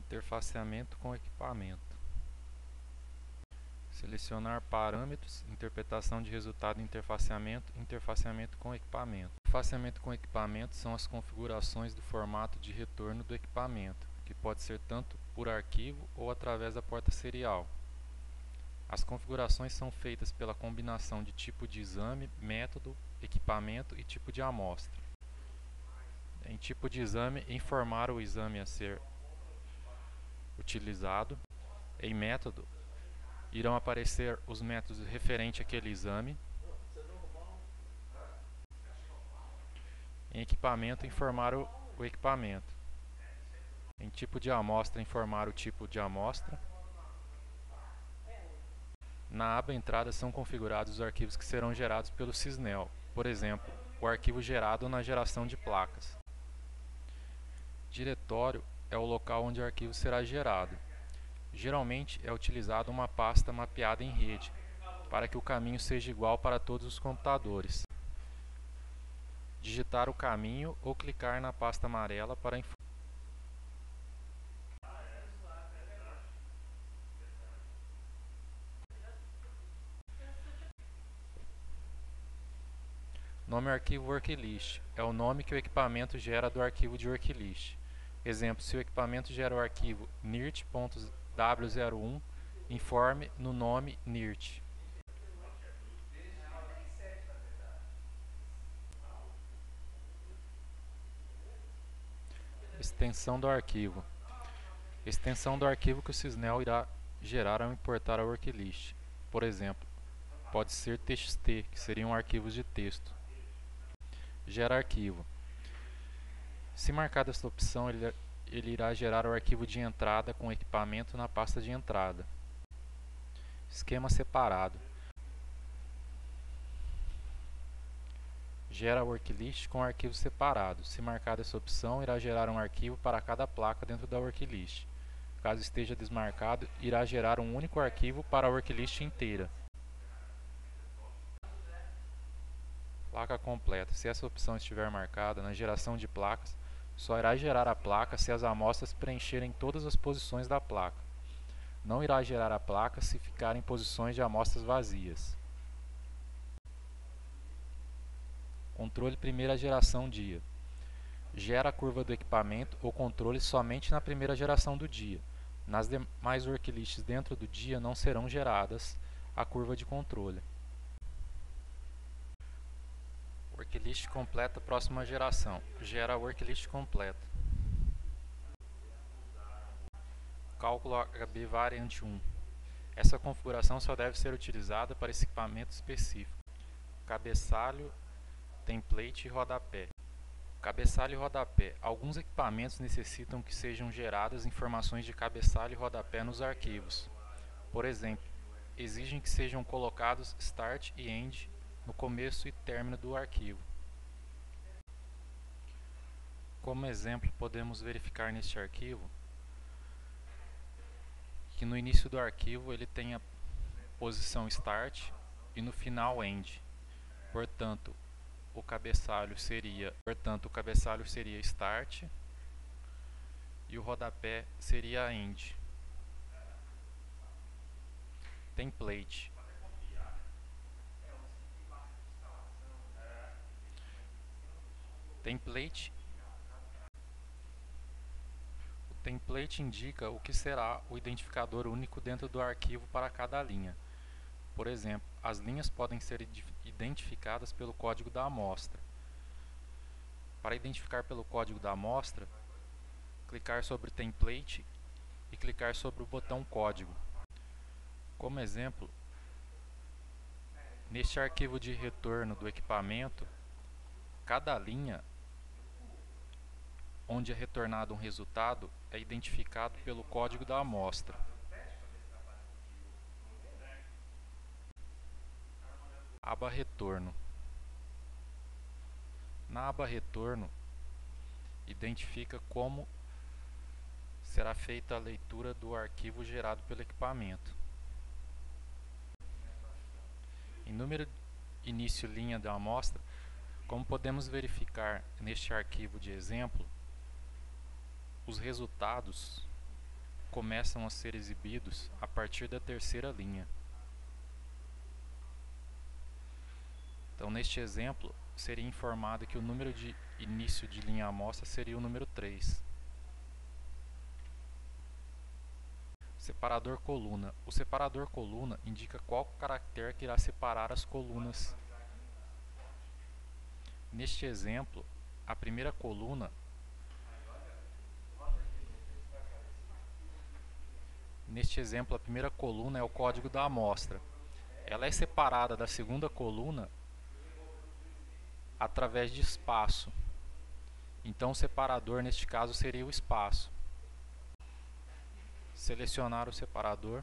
Interfaceamento com equipamento. Selecionar parâmetros, interpretação de resultado em interfaceamento, interfaceamento com equipamento. Interfaceamento com equipamento são as configurações do formato de retorno do equipamento, que pode ser tanto por arquivo ou através da porta serial. As configurações são feitas pela combinação de tipo de exame, método, equipamento e tipo de amostra. Em tipo de exame, informar o exame a ser utilizado. Em método, irão aparecer os métodos referentes àquele exame. Em equipamento, informar o equipamento. Em tipo de amostra, informar o tipo de amostra. Na aba Entrada são configurados os arquivos que serão gerados pelo Sysnel, por exemplo, o arquivo gerado na geração de placas. Diretório é o local onde o arquivo será gerado. Geralmente é utilizada uma pasta mapeada em rede, para que o caminho seja igual para todos os computadores. Digitar o caminho ou clicar na pasta amarela para informar. Nome arquivo worklist é o nome que o equipamento gera do arquivo de worklist. Exemplo, se o equipamento gera o arquivo nirt.w01, informe no nome nirt. Extensão do arquivo. Extensão do arquivo que o Sysnel irá gerar ao importar a worklist. Por exemplo, pode ser txt, que seriam arquivos de texto. Gera arquivo. Se marcada esta opção, ele irá gerar o arquivo de entrada com equipamento na pasta de entrada. Esquema separado. Gera a worklist com arquivos separados. Se marcada essa opção, irá gerar um arquivo para cada placa dentro da worklist. Caso esteja desmarcado, irá gerar um único arquivo para a worklist inteira. Placa completa. Se essa opção estiver marcada na geração de placas, só irá gerar a placa se as amostras preencherem todas as posições da placa. Não irá gerar a placa se ficar em posições de amostras vazias. Controle primeira geração dia. Gera a curva do equipamento ou controle somente na primeira geração do dia. Nas demais worklists dentro do dia não serão geradas a curva de controle. Worklist completa próxima geração. Gera a worklist completa. Cálculo HB variante 1. Essa configuração só deve ser utilizada para esse equipamento específico. Cabeçalho, template e rodapé. Cabeçalho e rodapé. Alguns equipamentos necessitam que sejam geradas informações de cabeçalho e rodapé nos arquivos. Por exemplo, exigem que sejam colocados start e end no começo e término do arquivo. Como exemplo, podemos verificar neste arquivo que no início do arquivo ele tem a posição start e no final end. Portanto, o cabeçalho seria start e o rodapé seria end. Template. O template indica o que será o identificador único dentro do arquivo para cada linha. Por exemplo, as linhas podem ser identificadas pelo código da amostra. Para identificar pelo código da amostra, clicar sobre Template e clicar sobre o botão Código. Como exemplo, neste arquivo de retorno do equipamento, cada linha onde é retornado um resultado é identificado pelo código da amostra. Aba Retorno. Na aba Retorno, identifica como será feita a leitura do arquivo gerado pelo equipamento. Em número início linha da amostra, como podemos verificar neste arquivo de exemplo, os resultados começam a ser exibidos a partir da terceira linha. Então, neste exemplo, seria informado que o número de início de linha amostra seria o número 3. Separador coluna. O separador coluna indica qual caractere que irá separar as colunas. Neste exemplo, a primeira coluna é o código da amostra. Ela é separada da segunda coluna através de espaço. Então, o separador neste caso seria o espaço. Selecionar o separador.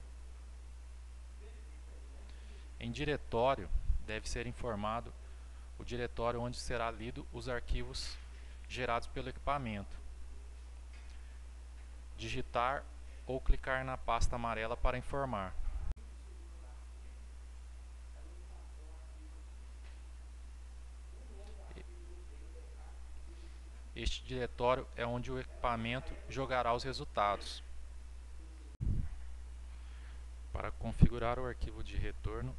Em diretório, deve ser informado o diretório onde será lido os arquivos gerados pelo equipamento. Digitar ou clicar na pasta amarela para informar. Este diretório é onde o equipamento jogará os resultados. Para configurar o arquivo de retorno,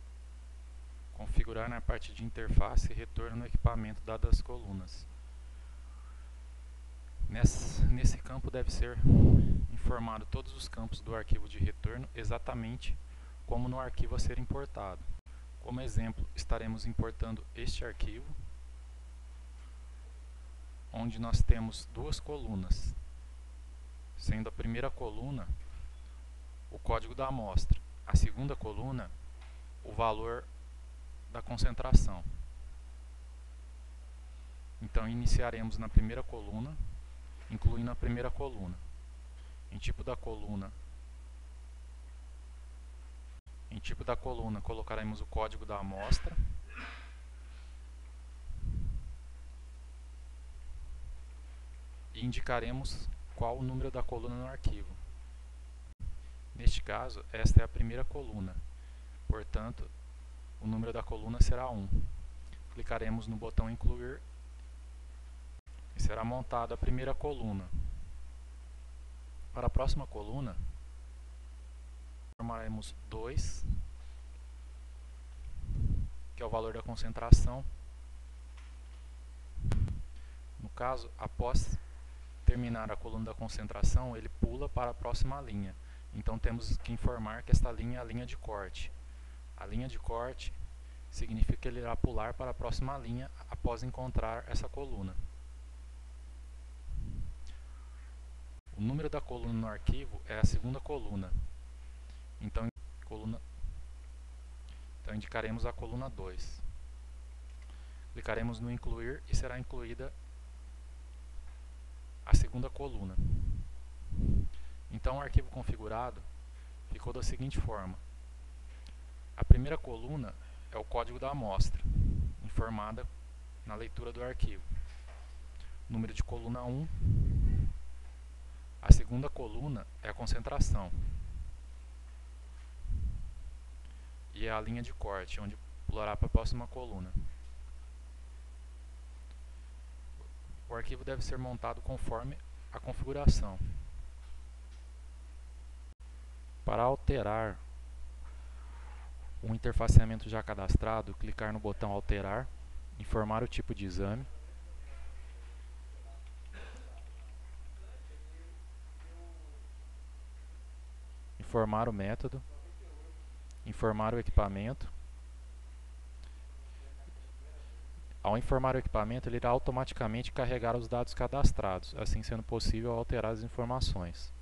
configurar na parte de interface e retorno no equipamento dadas as colunas. Nesse campo deve ser informado todos os campos do arquivo de retorno exatamente como no arquivo a ser importado. Como exemplo, estaremos importando este arquivo, onde nós temos duas colunas, sendo a primeira coluna o código da amostra, a segunda coluna o valor da concentração. Então, iniciaremos na primeira coluna, incluindo a primeira coluna. Em tipo da coluna, colocaremos o código da amostra. E indicaremos qual o número da coluna no arquivo. Neste caso, esta é a primeira coluna. Portanto, o número da coluna será 1. Clicaremos no botão incluir e será montada a primeira coluna. Para a próxima coluna, formaremos 2, que é o valor da concentração. No caso, após terminar a coluna da concentração, ele pula para a próxima linha. Então temos que informar que esta linha é a linha de corte. A linha de corte significa que ele irá pular para a próxima linha após encontrar essa coluna. O número da coluna no arquivo é a segunda coluna. Então indicaremos a coluna 2. Clicaremos no incluir e será incluída a segunda coluna. Então, o arquivo configurado ficou da seguinte forma. A primeira coluna é o código da amostra, informada na leitura do arquivo. Número de coluna 1. A segunda coluna é a concentração. E é a linha de corte, onde pulará para a próxima coluna. O arquivo deve ser montado conforme a configuração. Para alterar um interfaceamento já cadastrado, clicar no botão alterar, informar o tipo de exame, informar o método, informar o equipamento. Ao informar o equipamento, ele irá automaticamente carregar os dados cadastrados, assim sendo possível alterar as informações.